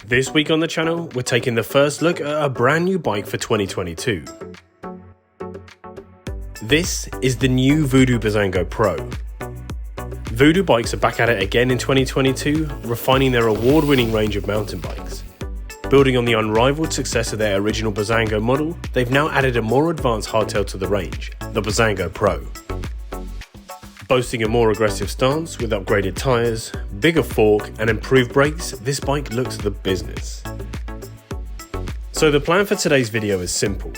This week on the channel, we're taking the first look at a brand new bike for 2022. This is the new Voodoo Bizango Pro. Voodoo bikes are back at it again in 2022, refining their award-winning range of mountain bikes. Building on the unrivaled success of their original Bizango model, they've now added a more advanced hardtail to the range, the Bizango Pro. Boasting a more aggressive stance with upgraded tyres, bigger fork and improved brakes, this bike looks the business. So the plan for today's video is simple.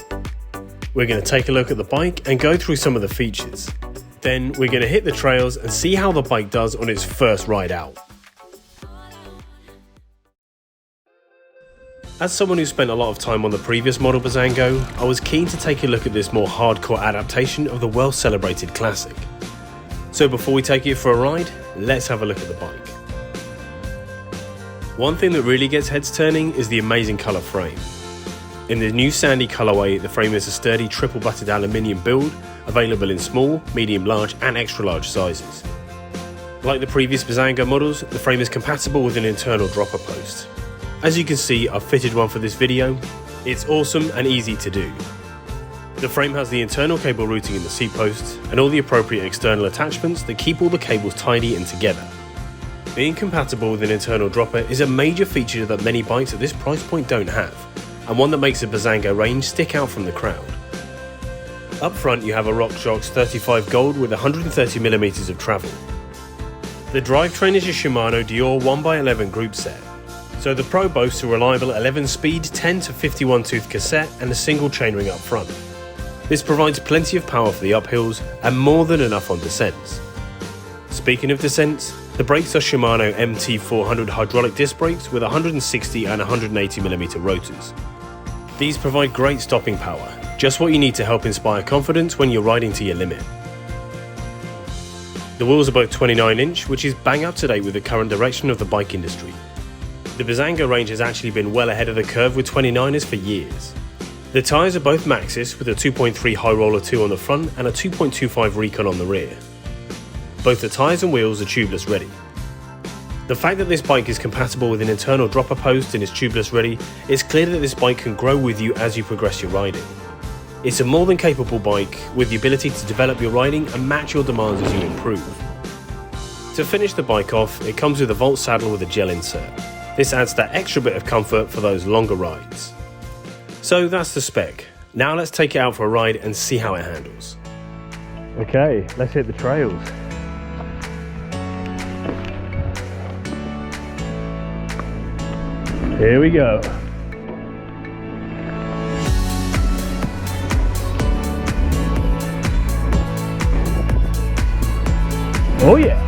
We're going to take a look at the bike and go through some of the features. Then we're going to hit the trails and see how the bike does on its first ride out. As someone who spent a lot of time on the previous model Bizango, I was keen to take a look at this more hardcore adaptation of the well-celebrated classic. So before we take it for a ride, let's have a look at the bike. One thing that really gets heads turning is the amazing colour frame. In the new sandy colourway, the frame is a sturdy triple butted aluminium build, available in small, medium, large and extra large sizes. Like the previous Bizango models, the frame is compatible with an internal dropper post. As you can see, I've fitted one for this video. It's awesome and easy to do. The frame has the internal cable routing in the seat posts and all the appropriate external attachments that keep all the cables tidy and together. Being compatible with an internal dropper is a major feature that many bikes at this price point don't have, and one that makes the Bizango range stick out from the crowd. Up front you have a RockShox 35 Gold with 130mm of travel. The drivetrain is a Shimano Dior 1x11 group set, so the Pro boasts a reliable 11-speed 10 to 51 tooth cassette and a single chainring up front. This provides plenty of power for the uphills and more than enough on descents. Speaking of descents, the brakes are Shimano MT400 hydraulic disc brakes with 160 and 180mm rotors. These provide great stopping power, just what you need to help inspire confidence when you're riding to your limit. The wheels are both 29-inch, which is bang up to date with the current direction of the bike industry. The Bizango range has actually been well ahead of the curve with 29ers for years. The tyres are both Maxxis with a 2.3 High Roller 2 on the front and a 2.25 Recon on the rear. Both the tyres and wheels are tubeless ready. The fact that this bike is compatible with an internal dropper post and is tubeless ready, it's clear that this bike can grow with you as you progress your riding. It's a more than capable bike with the ability to develop your riding and match your demands as you improve. To finish the bike off, it comes with a Volt saddle with a gel insert. This adds that extra bit of comfort for those longer rides. So that's the spec. Now let's take it out for a ride and see how it handles. Okay, let's hit the trails. Here we go. Oh yeah.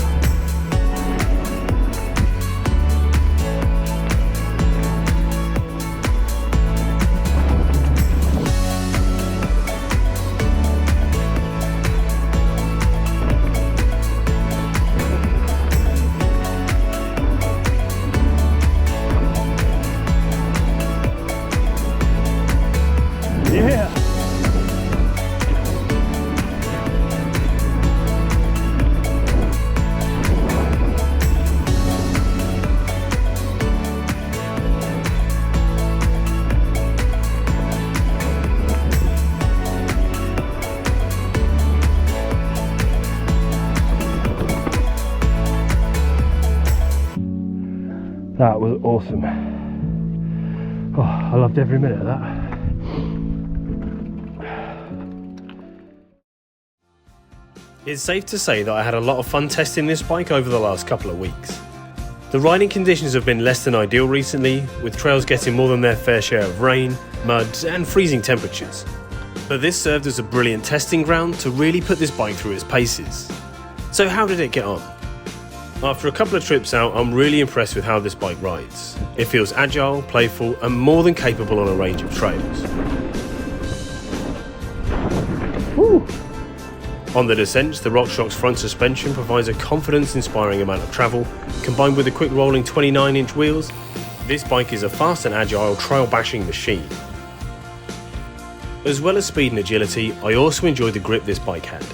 Yeah. That was awesome. Oh, I loved every minute of that. It's safe to say that I had a lot of fun testing this bike over the last couple of weeks. The riding conditions have been less than ideal recently, with trails getting more than their fair share of rain, mud and freezing temperatures. But this served as a brilliant testing ground to really put this bike through its paces. So how did it get on? After a couple of trips out, I'm really impressed with how this bike rides. It feels agile, playful and more than capable on a range of trails. Woo. On the descents, the RockShox front suspension provides a confidence-inspiring amount of travel. Combined with the quick rolling 29-inch wheels, this bike is a fast and agile trail-bashing machine. As well as speed and agility, I also enjoyed the grip this bike had.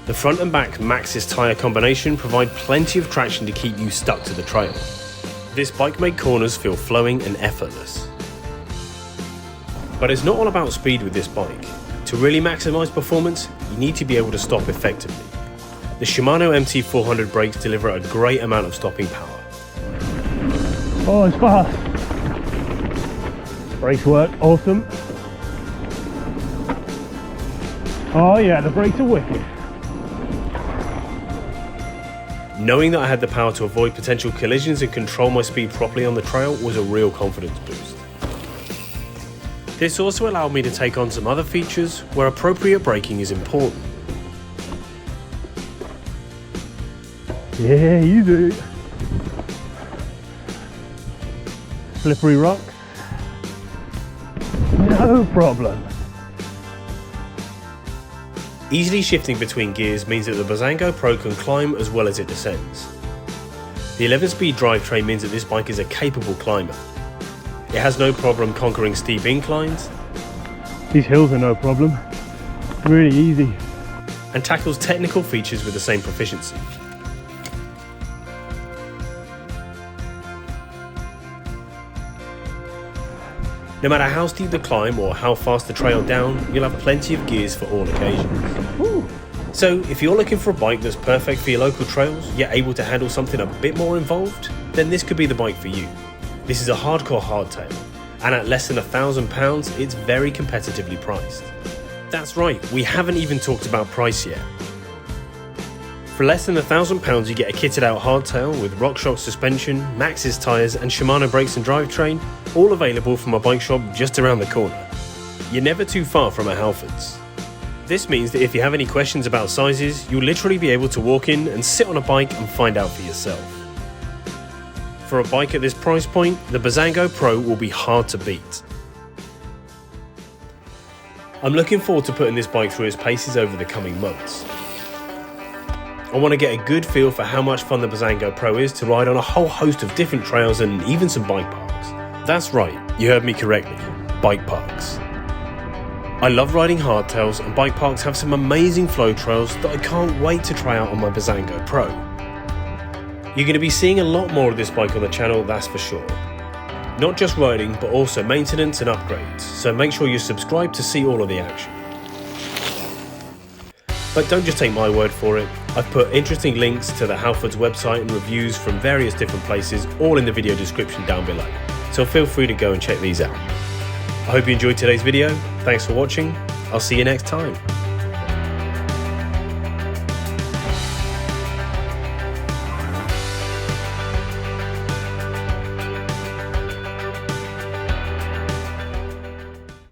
The front and back Maxxis tyre combination provide plenty of traction to keep you stuck to the trail. This bike made corners feel flowing and effortless. But it's not all about speed with this bike. To really maximise performance, you need to be able to stop effectively. The Shimano MT400 brakes deliver a great amount of stopping power. Oh, it's fast. Brakes work, awesome. Oh yeah, the brakes are wicked. Knowing that I had the power to avoid potential collisions and control my speed properly on the trail was a real confidence boost. This also allowed me to take on some other features where appropriate braking is important. Yeah, you do. Slippery rocks. No problem. Easily shifting between gears means that the Bizango Pro can climb as well as it descends. The 11-speed drivetrain means that this bike is a capable climber. It has no problem conquering steep inclines. These hills are no problem. Really easy. And tackles technical features with the same proficiency. No matter how steep the climb or how fast the trail down, you'll have plenty of gears for all occasions. Ooh. So if you're looking for a bike that's perfect for your local trails, yet able to handle something a bit more involved, then this could be the bike for you. This is a hardcore hardtail, and at less than £1,000, it's very competitively priced. That's right, we haven't even talked about price yet. For less than £1,000 you get a kitted out hardtail with RockShox suspension, Maxxis tyres and Shimano brakes and drivetrain, all available from a bike shop just around the corner. You're never too far from a Halfords. This means that if you have any questions about sizes, you'll literally be able to walk in and sit on a bike and find out for yourself. For a bike at this price point, the Bizango Pro will be hard to beat. I'm looking forward to putting this bike through its paces over the coming months. I want to get a good feel for how much fun the Bizango Pro is to ride on a whole host of different trails and even some bike parks. That's right, you heard me correctly, bike parks. I love riding hardtails and bike parks have some amazing flow trails that I can't wait to try out on my Bizango Pro. You're going to be seeing a lot more of this bike on the channel, that's for sure. Not just riding, but also maintenance and upgrades, so make sure you're subscribed to see all of the action. But don't just take my word for it, I've put interesting links to the Halfords website and reviews from various different places all in the video description down below, so feel free to go and check these out. I hope you enjoyed today's video, thanks for watching, I'll see you next time.